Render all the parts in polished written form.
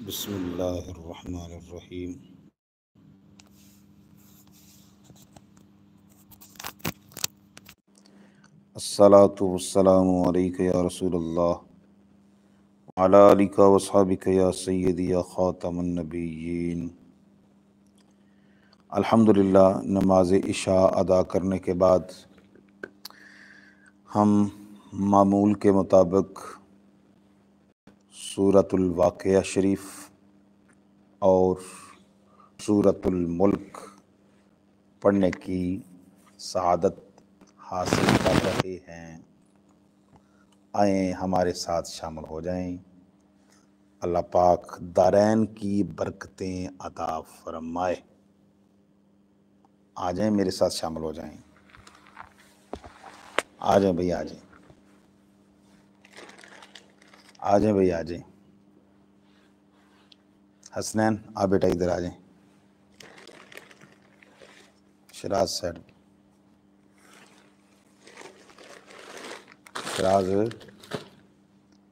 بسم اللہ الرحمن الرحیم۔ الصلاۃ والسلام علیک یا رسول اللہ وعلی آلک وصحابک یا سیدی یا خاتم النبیین۔ الحمدللہ، نماز عشاء ادا کرنے کے بعد ہم معمول کے مطابق سورۃ الواقعہ شریف اور سورۃ الملک پڑھنے کی سعادت حاصل کر رہے ہیں۔ آئیں ہمارے ساتھ شامل ہو جائیں، اللہ پاک دارین کی برکتیں عطا فرمائے۔ آ جائیں، میرے ساتھ شامل ہو جائیں، آ جائیں بھئی، آ جائیں، آ جائیں بھئی، آ جائیں۔ حسنین آپ بیٹا ادھر آ جائیں، شراز سیڈ،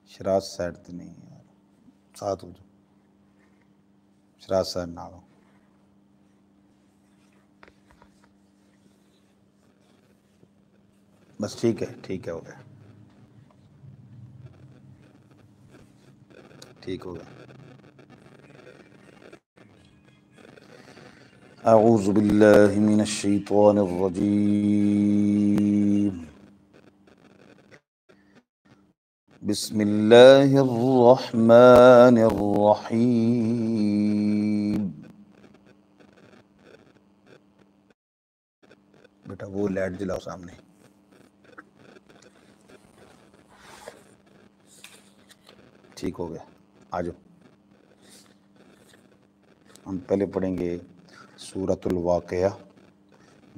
شراز سیڈ تو نہیں یار، ساتھ ہو جاؤ، شراز سیڈ نہ ہو۔ بس ٹھیک ہے، ٹھیک ہے، ہو گیا، ٹھیک ہو گیا۔ اعوذ باللہ من الشیطان الرجیم، بسم اللہ الرحمن الرحیم۔ بیٹا وہ لائٹ جلاؤ سامنے، ٹھیک ہو گیا، آ جاؤ۔ ہم پہلے پڑھیں گے سورۃ الواقعہ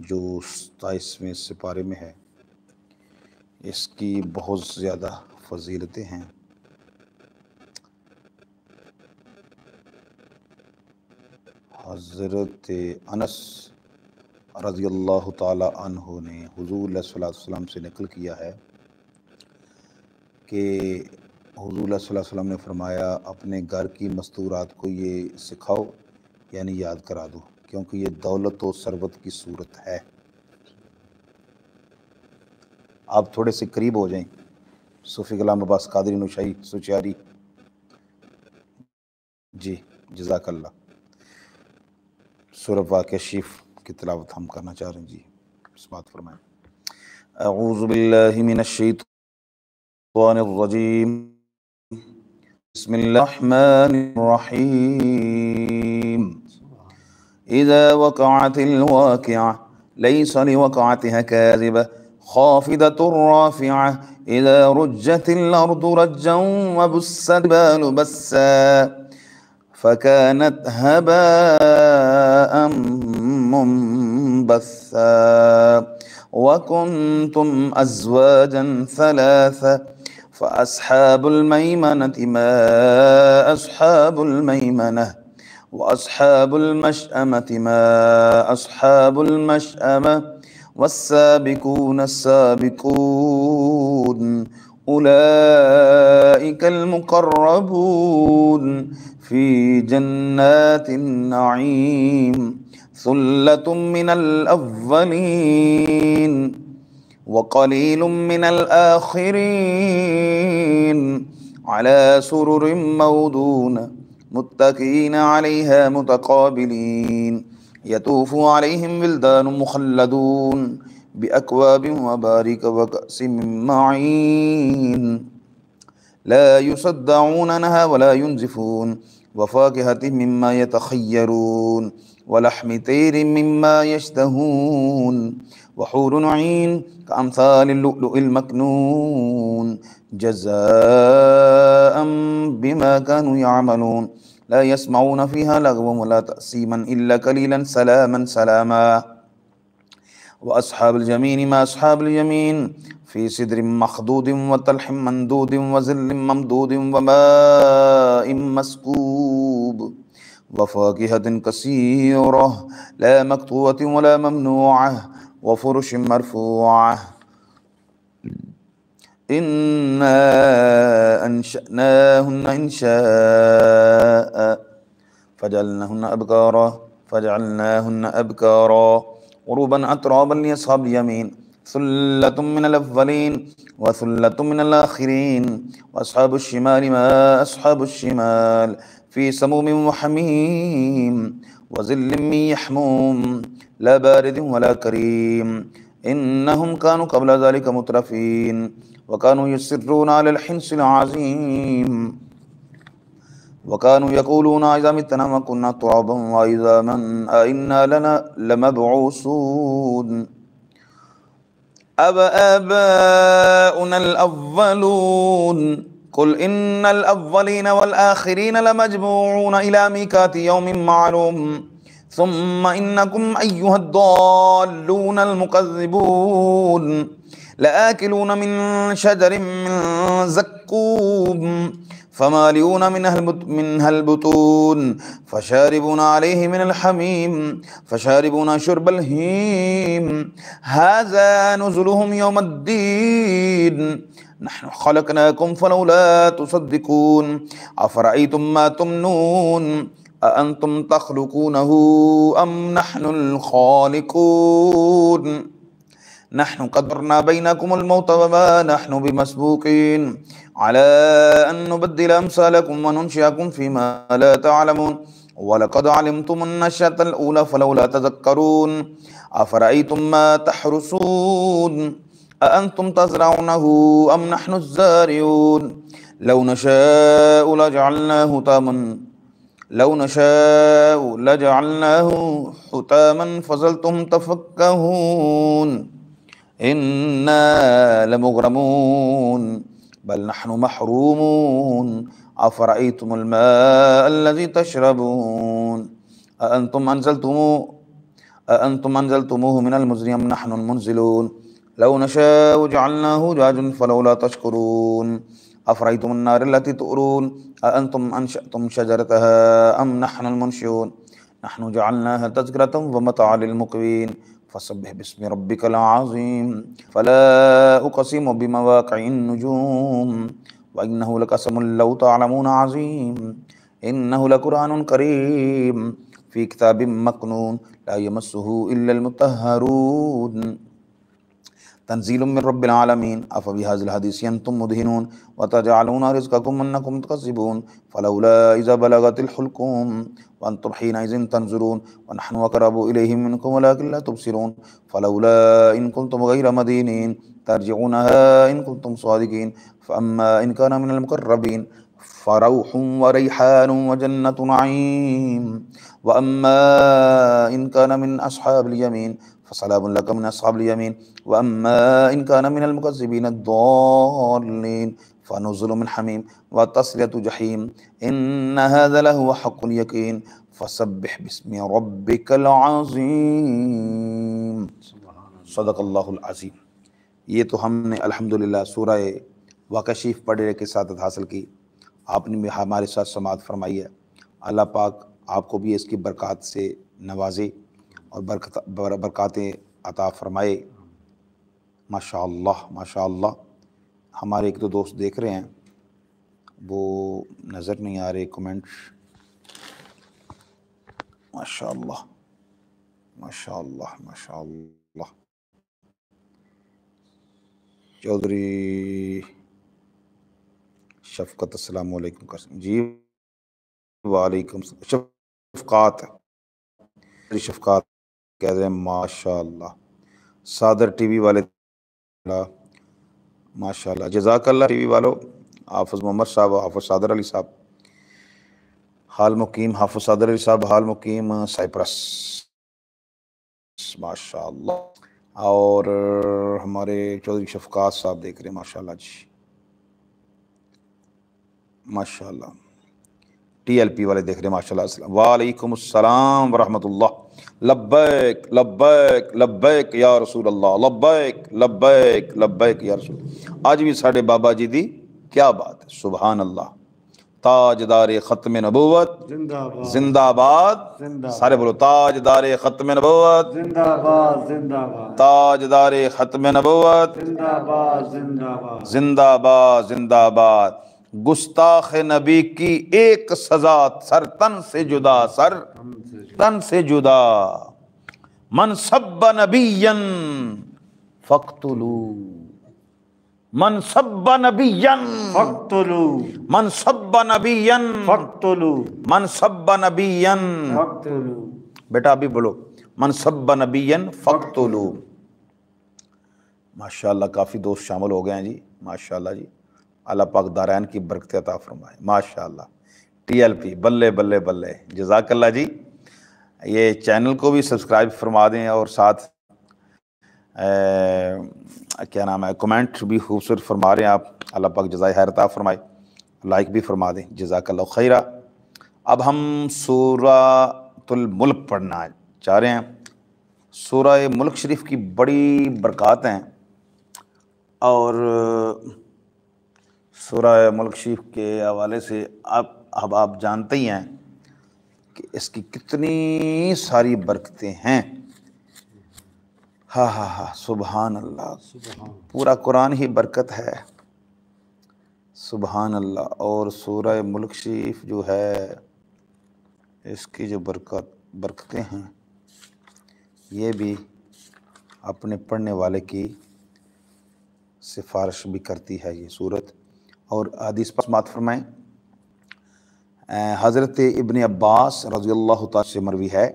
جو 27ویں سپارے میں ہے۔ اس کی بہت زیادہ فضیلتیں ہیں۔ حضرت انس رضی اللہ تعالی عنہ نے حضور صلی اللہ علیہ وسلم سے نقل کیا ہے کہ حضور صلی اللہ علیہ وسلم نے فرمایا، اپنے گھر کی مستورات کو یہ سکھاؤ، یعنی یاد کرا دو، کیونکہ یہ دولت و ثروت کی صورت ہے۔ آپ تھوڑے سے قریب ہو جائیں، صوفی غلام عباس قادری نوشائی سچیاری جی، جزاک اللہ۔ سورۃ واقعہ شریف کی تلاوت ہم کرنا چاہ رہے ہیں جی، بات فرمائیں۔ اعوذ باللہ من الشیطان الرجیم، بسم اللہ الرحمن الرحیم۔ اذا وقعت الواقعہ لیس لوقعتها کاذبہ خافضۃ رافعہ اذا رجت الارض رجا وبست الجبال بسا فكانت هباء منبثا وكنتم أزواجا ثلاثة فأصحاب الميمنة ما أصحاب الميمنة وأصحاب المشأمة ما أصحاب المشأمة والسابقون السابقون أولئك المقربون في جنات النعيم ثلة من الأولين وقليل من الآخرين على سرر موضونة متكئين عليها متقابلين يطوف عليهم ولدان مخلدون بأكواب وبارك وكأس من معين لا يصدعون عنها ولا ينزفون وفاكهة مما يتخيرون ولحم طير مما يشتهون وحور عين كأمثال اللؤلؤ المكنون جزاء بما كانوا يعملون لا يسمعون فيها لغوا ولا تأثيما إلا قليلا سلاما سلاما وأصحاب اليمين ما أصحاب اليمين في سدر مخضود وطلح مندود وظل ممدود وماء مسكوب وفاكهة كثيرة لا مقطوعة ولا ممنوعة وفرش مرفوعة إنا أنشأناهن إنشاء فجعلناهن أبكارا عربا أترابا لأصحاب اليمين ثلة من الأولين وثلة من الآخرين وأصحاب الشمال ما أصحاب الشمال في سموم وحميم وظل من يحموم لا بارد ولا كريم إنهم كانوا قبل ذلك مترفين وكانوا يصرون على الحنث العظيم وكانوا يقولون إذا متنا وكنا ترابا وعظاما أئنا لمبعوثون آباؤنا الأولون قل إن الأولين والآخرين لمجموعون إلى ميقات يوم معلوم ثم إنكم أيها الضالون المكذبون لآكلون من شجر من زقوم فمالئون منها البطون فشاربون عليه من الحميم فشاربون شرب الهيم هذا نزلهم يوم الدين نحن خلقناكم فلولا تصدقون أفرأيتم ما تمنون أأنتم تخلقونه أم نحن الخالقون نحن قدرنا بينكم الموت وما نحن بمسبوقين على أن نبدل أمثالكم وننشئكم فيما لا تعلمون ولقد علمتم النشأة الأولى فلولا تذكرون أفرأيتم ما تحرثون أأنتم تزرعونه أم نحن الزارعون لو نشاء لجعلناه حطاما فظلتم تفكهون إنا لمغرمون بل نحن محرومون أفرأيتم الماء الذي تشربون أأنتم أنزلتموه من المزن أم نحن المنزلون لو نشاء جعلناه جاجا فلولا تشكرون أفرأيتم النار التي تؤرون أأنتم أنشأتم شجرتها أم نحن المنشئون نحن جعلناها تذكرة ومتاعا للمقوين فسبح باسم ربك العظيم فلا أقسم بمواقع النجوم وإنه لقسم لو تعلمون عظيم إنه لقرآن كريم في كتاب مكنون لا يمسه إلا المطهرون تنزيل من رب العالمين أفبهذا الحديث أنتم مدهنون وتجعلون رزقكم أنكم تكذبون فلولا إذا بلغت الحلقوم وأنتم حينئذ تنظرون ونحن أقرب إليه منكم ولكن لا تبصرون فلولا إن كنتم غير مدينين ترجعونها إن كنتم صادقين فأما إن كان من المقربين فروح وريحان وجنة نعيم وأما إن كان من أصحاب اليمين فسلام لك من أصحاب اليمين وأما إن كان من المكذبين الضالين فنزل من حميم وتصلية جحيم إن هذا لهو حق اليقين فسبح باسم ربك العظيم صدق اللہ العظیم۔ یہ تو ہم نے الحمدللہ سورہ واقعہ شریف پڑھنے کے سعادت حاصل کی، آپ نے بھی ہمارے ساتھ سماعت فرمائی ہے۔ اللہ پاک آپ کو بھی اس کی برکات سے نوازے اور برکاتیں عطا فرمائے۔ ماشاءاللہ ماشاءاللہ۔ ہمارے ایک دو دوست دیکھ رہے ہیں، وہ نظر نہیں آ رہے کمنٹس۔ ماشاءاللہ ماشاءاللہ ماشاءاللہ۔ چودھری شفقت السلام علیکم جی وعلیکم السلام۔ شفقات کہہ رہے ہیں ماشاءاللہ۔ صادر ٹی وی والے ماشاءاللہ، جزاک اللہ ٹی وی والو۔ حافظ محمد صاحب، حافظ صادر علی صاحب حال مقیم، حافظ صادر علی صاحب حال مقیم سائپرس، ماشاءاللہ۔ اور ہمارے چودھری شفقات صاحب دیکھ رہے ہیں، ماشاءاللہ جی ماشاءاللہ۔ ٹی ایل پی والے دیکھ رہے ہیں، ماشاءاللہ۔ السلام وعلیکم السلام ورحمۃ اللہ۔ لبیک لبیک لبیک یا رسول اللہ، لبیک لبیک لبیک یا رسول۔ آج بھی ساڈے بابا جی دی کیا بات ہے، سبحان اللہ۔ تاجدار ختم نبوت زندہ باد زندہ باد، زندہ سارے بولو تاجدار ختم نبوت، زندہ باد زندہ باد تاجدار ختم نبوت، زندہ باد زندہ باد زندہ باد زندہ باد۔ گستاخ نبی کی ایک سزا، سر تن سے جدا، سر ہم سے تن سے جدا۔ من سب نبیا فاقتلوا، من سب نبیا، فاقتلوا من سب نبیا، فاقتلوا من سب نبیا، فاقتلوا بیٹا ابھی بولو، من سب نبیا فاقتلوا۔ ماشاءاللہ کافی دوست شامل ہو گئے ہیں جی، ماشاءاللہ جی، اللہ پاک دارین کی برکت عطا فرمائے، ماشاءاللہ۔ T L P Balle Balle Balle, جزاک اللہ جی۔ یہ چینل کو بھی سبسکرائب فرما دیں اور ساتھ کیا نام ہے، کمنٹ بھی خوبصورت فرما رہے ہیں آپ، اللہ پاک جزائے خیر عطا فرمائے، لائک بھی فرما دیں، جزاک اللہ خیرہ۔ اب ہم سورۃ الملک پڑھنا چاہ رہے ہیں۔ سورہ ملک شریف کی بڑی برکات ہیں، اور سورہ ملک شریف کے حوالے سے اب آپ جانتے ہی ہیں کہ اس کی کتنی ساری برکتیں ہیں۔ ہاں ہاں ہاں، سبحان اللہ، پورا قرآن ہی برکت ہے، سبحان اللہ۔ اور سورہ ملک شریف جو ہے، اس کی جو برکتیں ہیں، یہ بھی اپنے پڑھنے والے کی سفارش بھی کرتی ہے یہ صورت۔ اور حدیث پر سماعت فرمائیں، حضرت ابن عباس رضی اللہ تعالیٰ سے مروی ہے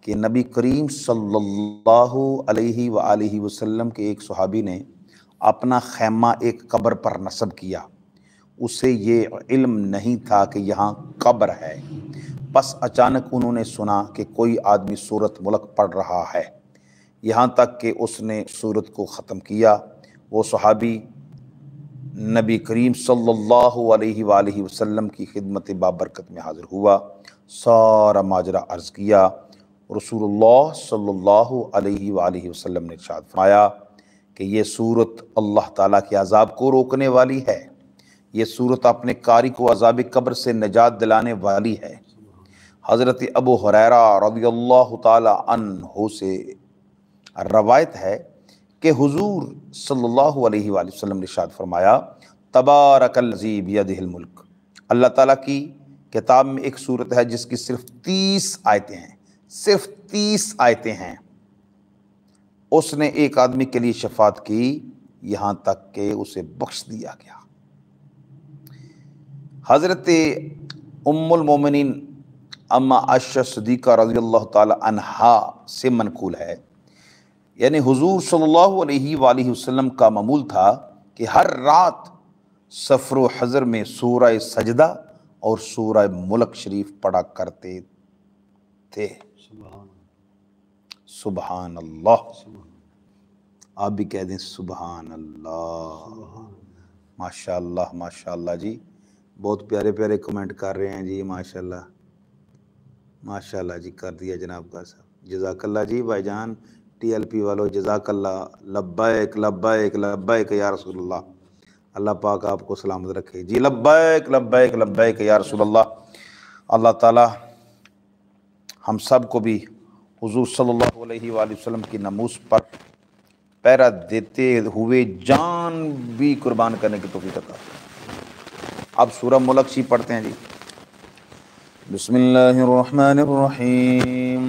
کہ نبی کریم صلی اللہ علیہ وآلہ وسلم کے ایک صحابی نے اپنا خیمہ ایک قبر پر نصب کیا، اسے یہ علم نہیں تھا کہ یہاں قبر ہے، پس اچانک انہوں نے سنا کہ کوئی آدمی سورۃ ملک پڑھ رہا ہے، یہاں تک کہ اس نے سورت کو ختم کیا۔ وہ صحابی نبی کریم صلی اللہ علیہ وآلہ وسلم کی خدمت بابرکت میں حاضر ہوا، سارا ماجرا عرض کیا۔ رسول اللہ صلی اللہ علیہ وآلہ وسلم نے ارشاد فرمایا کہ یہ سورت اللہ تعالیٰ کے عذاب کو روکنے والی ہے، یہ سورت اپنے قاری کو عذاب قبر سے نجات دلانے والی ہے۔ حضرت ابو ہریرہ رضی اللہ تعالیٰ عنہ سے روایت ہے کہ حضور صلی اللہ علیہ وآلہ وسلم نے ارشاد فرمایا، تبارک الذی بیدہ الملک، اللہ تعالیٰ کی کتاب میں ایک صورت ہے جس کی صرف 30 آیتیں ہیں، صرف 30 آیتیں ہیں، اس نے ایک آدمی کے لیے شفاعت کی یہاں تک کہ اسے بخش دیا گیا۔ حضرت ام المومنین اما عائشہ صدیقہ رضی اللہ تعالی عنہا سے منقول ہے، یعنی حضور صلی اللہ علیہ وآلہ وسلم کا معمول تھا کہ ہر رات سفر و حضر میں سورہ سجدہ اور سورہ ملک شریف پڑھا کرتے تھے۔ سبحان اللہ، آپ بھی کہہ دیں سبحان اللہ۔ ماشاء اللہ ماشاء اللہ جی، بہت پیارے پیارے کمنٹ کر رہے ہیں جی، ماشاء اللہ ماشاء اللہ جی، کر دیا جناب کا صاحب، جزاک اللہ جی۔ بھائی جان ٹی ایل پی والو جزاک اللہ، لبیک لبیک لبیک یا رسول اللہ، اللہ پاک آپ کو سلامت رکھے جی، لبیک لبیک لبیک یا رسول اللہ۔ اللہ تعالی ہم سب کو بھی حضور صلی اللہ علیہ وآلہ وسلم کی ناموس پر پہرا دیتے ہوئے جان بھی قربان کرنے کی توفیق عطا فرمائے۔ اب سورہ ملک شریف پڑھتے ہیں جی۔ بسم اللہ الرحمن الرحیم،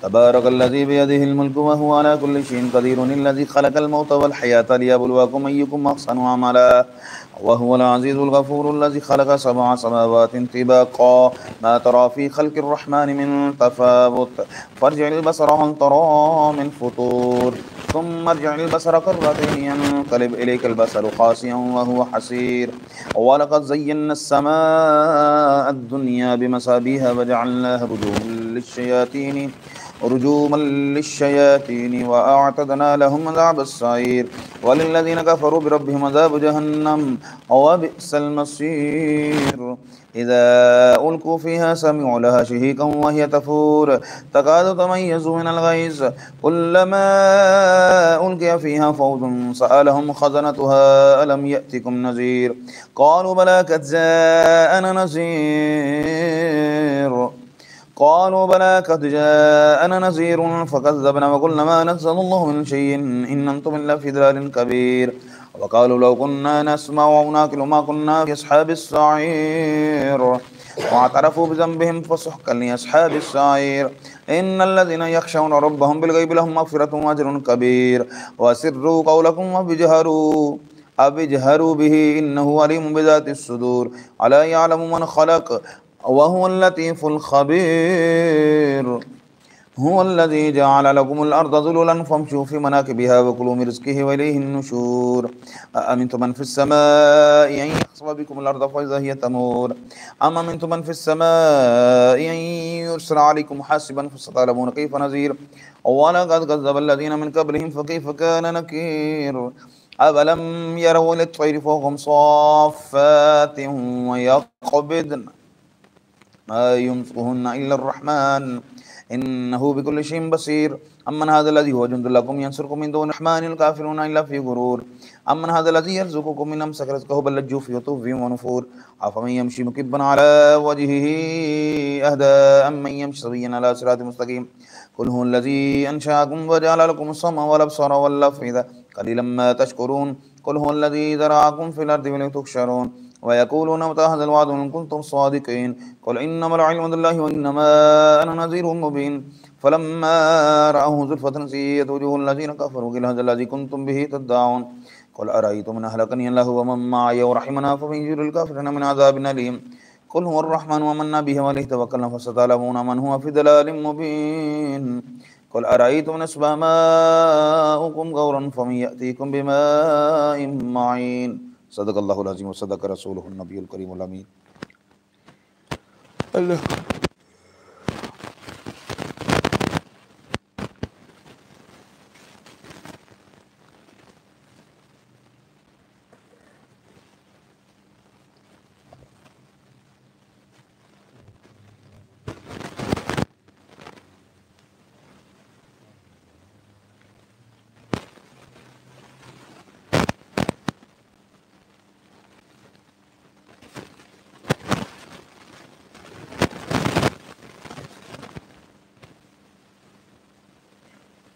تبارک الذی بیدہ الملک وہو علی کل شیء قدیر، الذی خلق الموت والحیاۃ لیبلوکم ایکم احسن عملا وهو العزیز الغفور، الذی خلق 7 سماوات طباقا ما ترى في خلق الرحمن من تفاوت فارجع البصر هل ترى من فطور ثم ارجع البصر كرتين ينقلب إليك البصر خاسئا وهو حسير، ولقد زينا السماء الدنيا بمصابيح وجعلناها رجوما للشياطين وأعتدنا لهم عذاب السعير، وللذين كفروا بربهم عذاب جهنم وبئس المصير۔ إذا ألقوا فيها سمعوا لها شهيقا وهي تفور تكاد تميز من الغيظ كلما ألقي فيها فوج سألهم خزنتها ألم يأتكم نذير قالوا بلى قد جاءنا نذير قالوا بلى قد جاءنا نذير فكذبنا وقلنا ما نزل الله من شيء إن أنتم إلا في ضلال كبير وقالوا لو كنا نسمع أو نعقل ما كنا في أصحاب السعير واعترفوا بذنبهم فسحقا لأصحاب السعير إن الذين يخشون ربهم بالغيب لهم مغفرة وأجر كبير وأسروا قولكم أبجهروا به إنه عليم بذات الصدور ألا يعلم من خلق وهو اللطيف الخبير هو الذي جعل لكم الأرض ذلولا فامشوا في مناكبها وكلوا من رزقه وإليه النشور أأمنتم من في السماء أن يخسف بكم الأرض فإذا هي تمور أم أمنتم من في السماء أن يرسل عليكم حاسبا فستعلمون كيف نذير ولقد كذب الذين من قبلهم فكيف كان نكير أفلم يروا إلى الطير فوقهم صافات ويقبضن ما يمسكهن إلا الرحمن إنه بكل شيء بصير أمن هذا الذي هو جند لكم ينصركم من دون الرحمن الكافرون إلا في غرور أمن هذا الذي يرزقكم من أمسك رزقه بل لجوا في عتو ونفور أفمن يمشي مكبا على وجهه أهدى أمن يمشي سويا على صراط مستقيم قل هو الذي أنشأكم وجعل لكم السمع والأبصار والأفئدة قليلا ما تشكرون قل هو الذي ذرأكم في الأرض ولتحشرون ويقولون متى هذا الوعد إن كنتم صادقين قل إنما العلم عند الله وإنما أنا نذير مبين فلما رأوه زلفة سيئت وجوه الذين كفروا قيل هذا الذي كنتم به تدعون قل أرأيتم إن أهلكني الله ومن معي ورحمنا فمن يجير الكافرين من عذاب أليم قل هو الرحمن ومنا به وعليه توكلنا فستعلمون من هو في ضلال مبين قل أرأيتم إن أصبح ماؤكم غورا فمن يأتيكم بماء معين صدق اللہ العظیم وصدق رسولہ النبی الکریم الامین. اللہ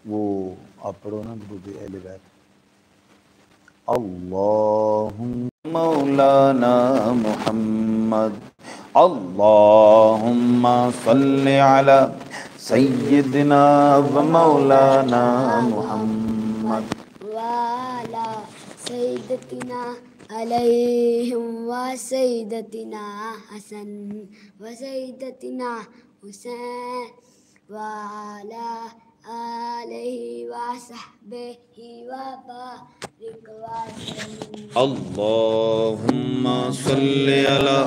وہ آپ پڑھو نا درود اہل بیت. اللہم مولانا محمد اللہم صلی علی سیدنا و مولانا محمد وعلى سيدتنا عليهم وسيدتنا حسن وسيدتنا حسين وعلى آله وصحبه وبارك وسلم. اللہم صلی علی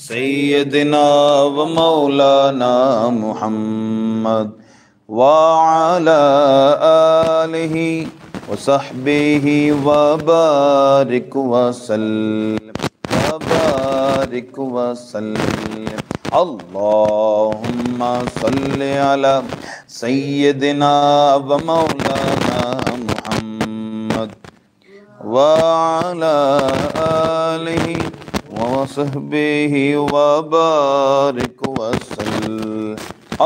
سیدنا و مولانا محمد وعلى آلہ وصحبہ وبارک وسلم وبارک وسلم. اللہم صلی علی سیدنا و مولانا محمد وعلى آلہ وصحبہ وبارک وسلم.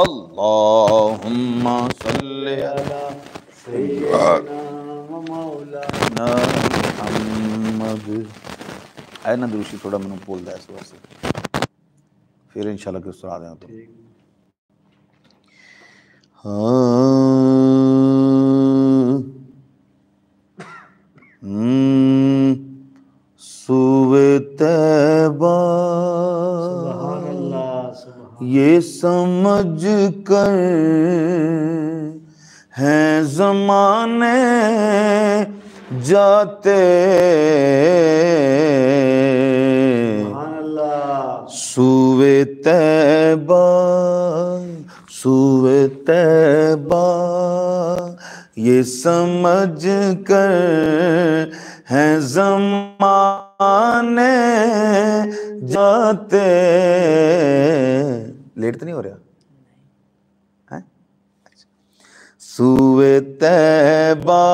اللہم صلی علی سیدنا و مولانا محمد. اے نا دروشی تھوڑا میں نے بول دیا اس واسطے پھر انشاءاللہ کہ اس طرح آ جائیں تو سوئے طیبہ سبحان اللہ سبحان یہ سمجھ کر ہیں زمانے جاتے اللہ سوئے طیبہ سوئے طیبہ یہ سمجھ کر ہیں زمانے جاتے جاتے. لیٹ تو نہیں ہو رہا؟ سوئے طیبہ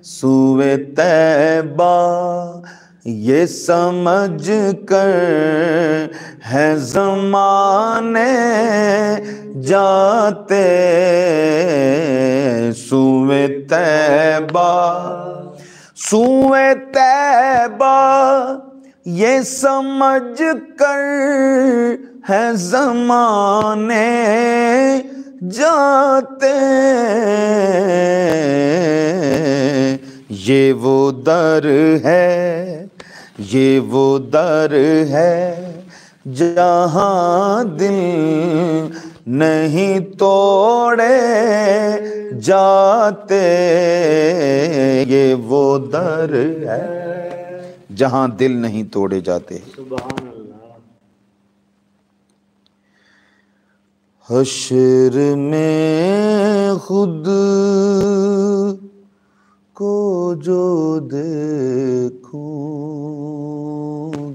سوئے طیبہ یہ سمجھ کر ہے زمانے جاتے. سوئے طیبہ سوئے طیبہ یہ سمجھ کر ہے زمانے جاتے. یہ وہ در ہے یہ وہ در ہے جہاں دل نہیں توڑے جاتے. یہ وہ در ہے جہاں دل نہیں توڑے جاتے. سبحان اللہ. حشر میں خود کو جو دیکھوں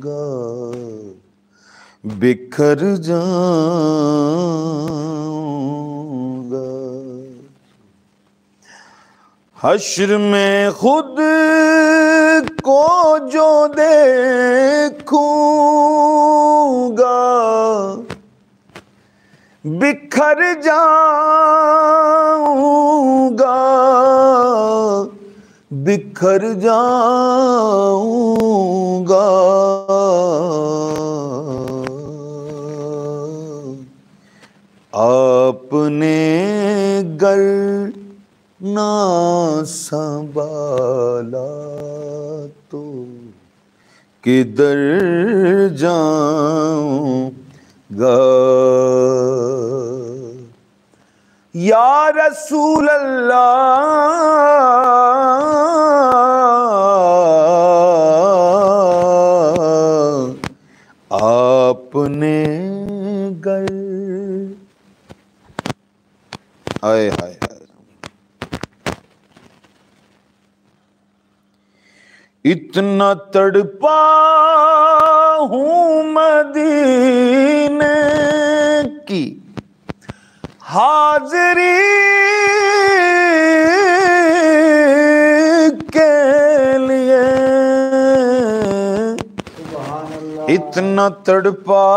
گا بکھر جاؤں گا. حشر میں خود کو جو دیکھوں گا بکھر جاؤں گا بکھر جاؤں گا. آپ نے گر نہ سنبھالا تو کدھر جاؤں گا. یا رسول اللہ آپ نے گر ہائے ہائے اتنا تڑپا ہوں مدینے کی حاضری کے لیے. اتنا تڑپا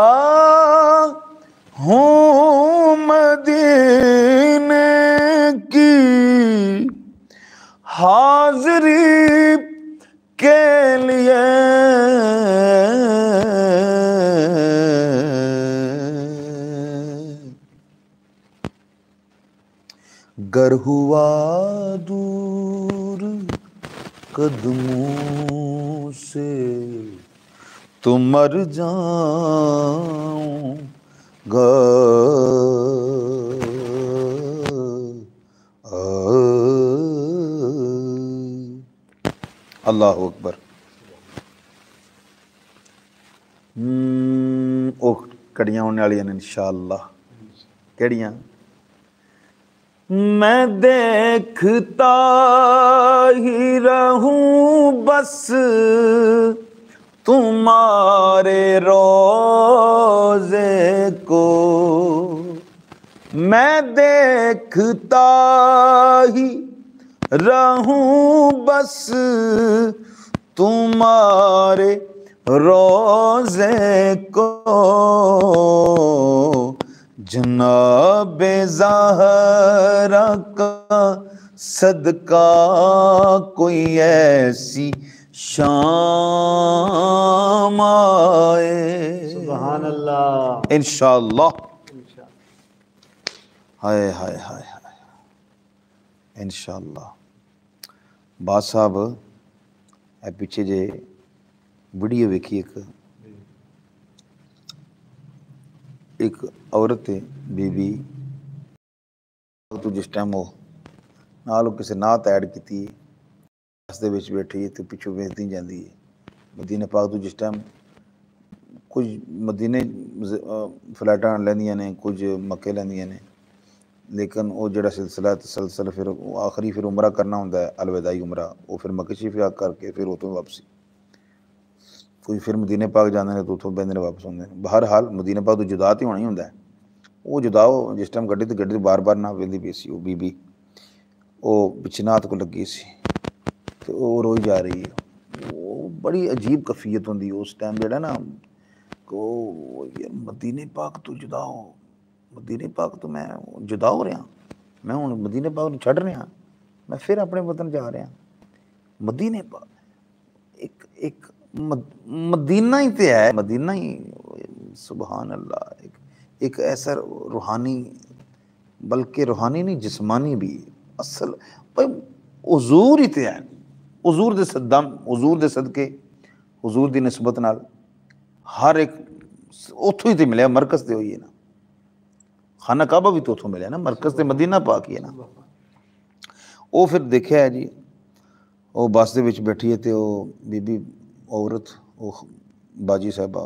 ہوں مدینے کی حاضری کے لیے. گر ہوا دور قدموں سے تو مر جاؤں گا. اللہ اکبر. کڑیاں ہونے والی ہیں انشاءاللہ. کیڑیاں؟ میں دیکھتا ہی رہوں بس تمہارے روزے کو. میں دیکھتا ہی رہوں بس تمہارے روزے کو. جناب زہرا کا صدقہ کوئی ایسی شام آئے. سبحان اللہ. انشاءاللہ. ہائے ہائے ہائے ہائے انشاءاللہ. باز صاحب اے پیچھے جے ویڈیو ویکھی ایک عورت بی بی تو جس ٹائم وہ نال کسی نعت ایڈ کی راستے وچ بیٹھی تو پچھوں ویکھدی جاندی ہے. مدینہ پاک تو جس ٹائم کچھ مدینے فلائٹاں لیندیاں نے کچھ مکے لیندیاں نے لیکن وہ جڑا سلسلہ پھر آخری پھر عمرہ کرنا ہوتا ہے الوداعی عمرہ وہ پھر مکے شریف کر کے پھر اتوں واپسی. کوئی پھر مدینے پاک جاندے نے تو اتوں بہندے نے واپس آتے ہیں. بہرحال مدینے پاک تو جدا تو ہونا ہی ہوتا ہے. وہ جدا ہو جس ٹائم گڈی تو بار بار نہ وہدی پئی سی. وہ بی بی وہ بچنات کو لگی سی تو وہ روئی جا رہی ہے. وہ بڑی عجیب کیفیت ہوندی اس ٹائم جڑا نا کہ یار مدینے پاک تو جدا ہو, مدینے پاک تو میں جدا ہو رہا, میں ہوں مدینے پاک چھڈ رہا, میں پھر اپنے وطن جا رہا. مدینے پاک ایک مدینہ ہی تے ہے, مدینہ ہی سبحان اللہ, ایک ایسا روحانی, بلکہ روحانی نہیں جسمانی بھی اصل حضور ہی تے ہے. حضور دے صدام, حضور دے صدقے, حضور دی نسبت نال ہر ایک اتھوں ہی تے ملیا, مرکز تے ہوئی ہے نا. خانہ کعبہ بھی تو اتھوں ملیا نا, مرکز تے مدینہ پاک ہی ہے نا. وہ پھر دیکھا ہے جی, وہ بس دے وچ بیٹھی ہے تے وہ بی بی عورت, وہ باجی صاحبہ,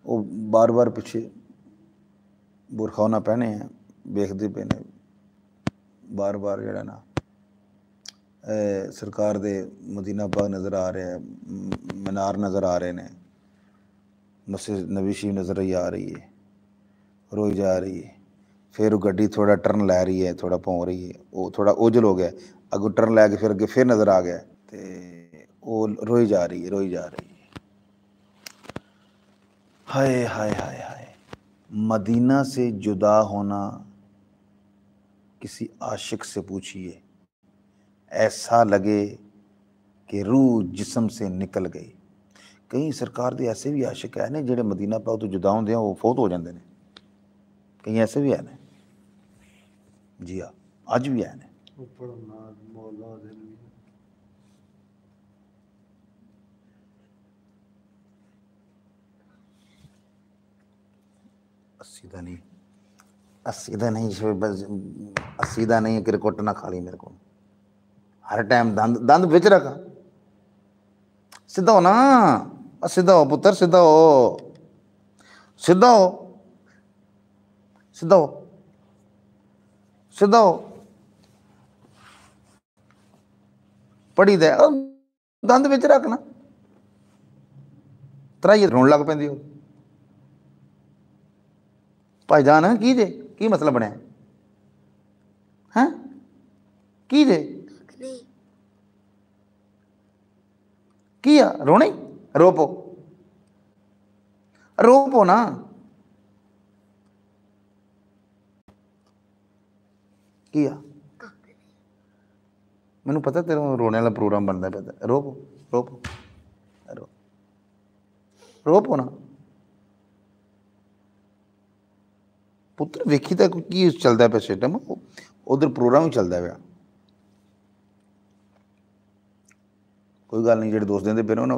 وہ بار بار پیچھے برخا نہ پہنے ہیں, ویکھدے پے نے بار بار جڑا نا سرکار دے مدینہ پاک نظر آ رہے ہیں, مینار نظر آ رہے ہیں, مسجد نبی شریف نظر ہی آ رہی ہے, روئی جا رہی ہے. پھر وہ گڈی تھوڑا ٹرن لے رہی ہے, تھوڑا پوں رہی ہے, وہ تھوڑا اوجل ہو گیا, اگوں ٹرن لے کے پھر اگے پھر نظر آ گیا, تے وہ روئی جا رہی ہے, روئی جا رہی ہے. ہائے ہائے ہائے ہائے, مدینہ سے جدا ہونا کسی عاشق سے پوچھئے, ایسا لگے کہ روح جسم سے نکل گئی. کئی سرکار دے ایسے بھی عاشق ہے نے جڑے مدینہ پاک تو جدا ہوندے ہیں وہ فوت ہو جاندے نے, کئی ایسے بھی ہے نے. جی ہاں, اج بھی ہے نے. سیدھا نہیں, سیدھا نہیں, سیدھا نہیں کرکٹ نہ کھا لی میرے کو, ہر ٹائم دند وچ رکھا. سیدھا ہو نا, سیدھا ہو پتر, سیدھا ہو, سیدھا ہو, سیدھا ہو, سیدھا ہو. پڑھی دے دند وچ رکھنا, ترائیے رون لگ پیندی ہو. بھائی جان کی جے, کی مسئلہ بنیا ہے, کی جے کی آ رونے, رو پو, رو پو نا. کی آ مینوں پتہ تیرا رونے والا پروگرام بنتا پیا, رو پو, رو پو, رو پو نا پتر. ویکھی تو کی چلتا پیا سسٹم, ادھر پروگرام ہی چلتا پیا. کوئی گل نہیں, جہے دوست دے پے نا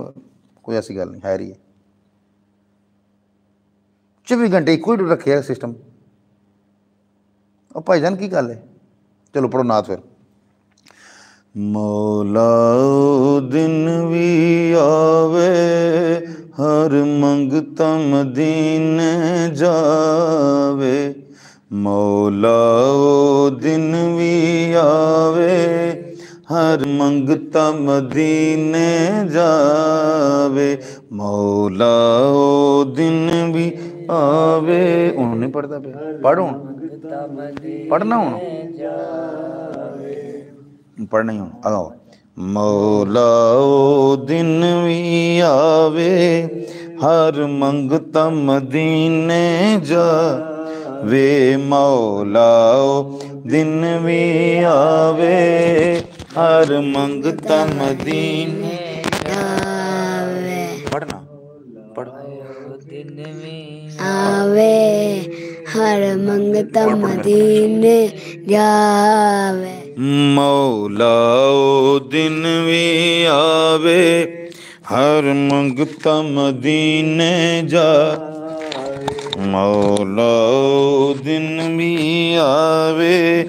کوئی ایسی گل نہیں, ہے رہی ہے. 24 گھنٹے ایک ہی رکھے سسٹم. اور بھائی جان کی گل ہے, چلو پڑھو نعت پھر. مولا دن بھی آوے ہر منگتا مدینے جاوے, مولا دن بھی آوے ہر منگتا مدینے جاوے, مولا دن بھی آوے. ہوں نہیں پڑھتا پیا, پڑھ ہوں, پڑھنا ہوں, پڑھنا ہی ہوں. آؤ. مولا دن بھی آوے ہر منگتا مدینے جاوے, مولا دن بھی آوے ہر منگتا مدینے جاوے. پڑھنا, پڑھ. آوے ہر منگتا مدینے جاوے, مولا دن بھی آوے ہر منگتا مدینے جاوے, مولا دن بھی آوے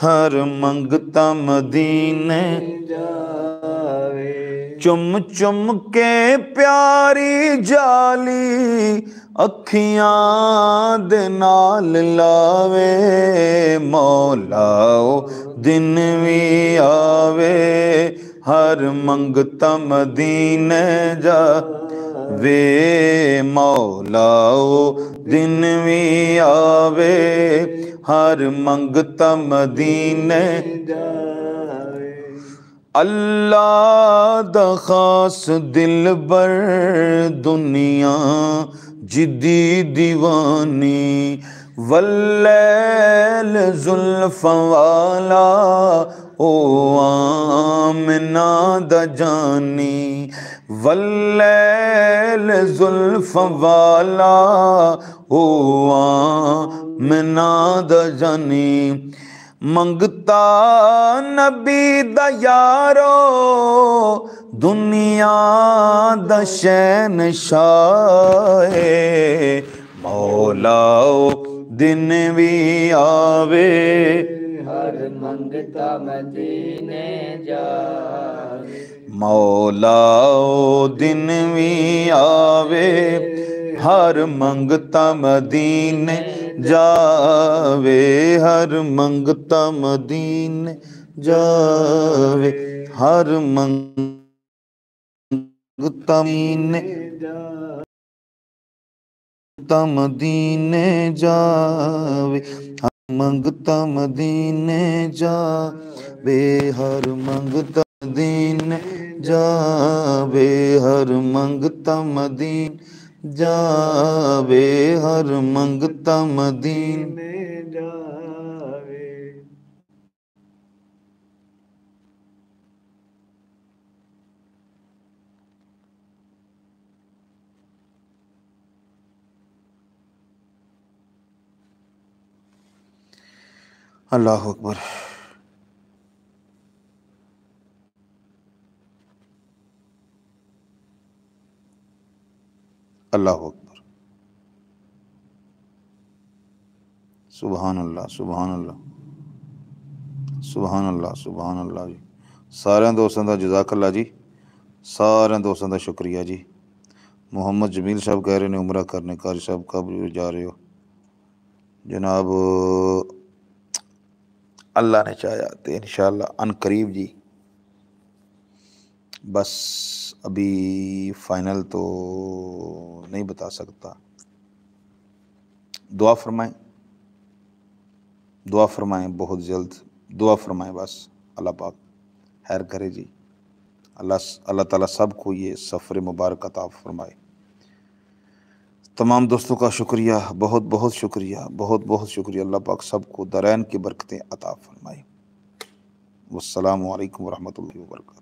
ہر منگتا مدینے جاوے. چم چم کے پیاری جالی اکھیاں دے نال لاوے, مولا دن بھی آوے ہر منگتا مدینے جاوے مولا او دن وی آوے ہر منگتا مدینے اللہ دا خاص دل بر دنیا جدی دیوانی واللیل زلف والا او آمنہ دا جانی واللیل زلف والا او آمنہ دا جانی منگتا نبی دا یارو دنیا دا شہنشاہ مولا او دن بھی آوے ہر منگتا مدینے جاوے مولا او دن بھی آوے ہر منگتا مدینے جاوے ہر منگتا مدینے جاوے ہر منگتا مدینے جاوے ہر منگتا مدینے جاوے ہر منگتا مدینے جاوے ہر منگتا مدینے جاوے ہر منگتا مدینے جاوے اللہ اکبر اللہ اکبر سبحان اللہ سبحان اللہ سبحان اللہ سبحان اللہ جی سارے دوستوں دا جزاک اللہ جی سارے دوستوں دا شکریہ جی محمد جمیل صاحب کہہ رہے ہیں عمرہ کرنے قاری صاحب کب جا رہے ہو جناب اللہ نے چاہا تو انشاءاللہ ان قریب جی بس ابھی فائنل تو نہیں بتا سکتا دعا فرمائیں بہت جلد دعا فرمائیں بس اللہ پاک خیر کرے جی اللہ تعالیٰ سب کو یہ سفر مبارک عطا فرمائے تمام دوستوں کا شکریہ بہت بہت شکریہ بہت بہت شکریہ اللہ پاک سب کو درین کی برکتیں عطا فرمائے والسلام علیکم ورحمۃ اللہ وبرکاتہ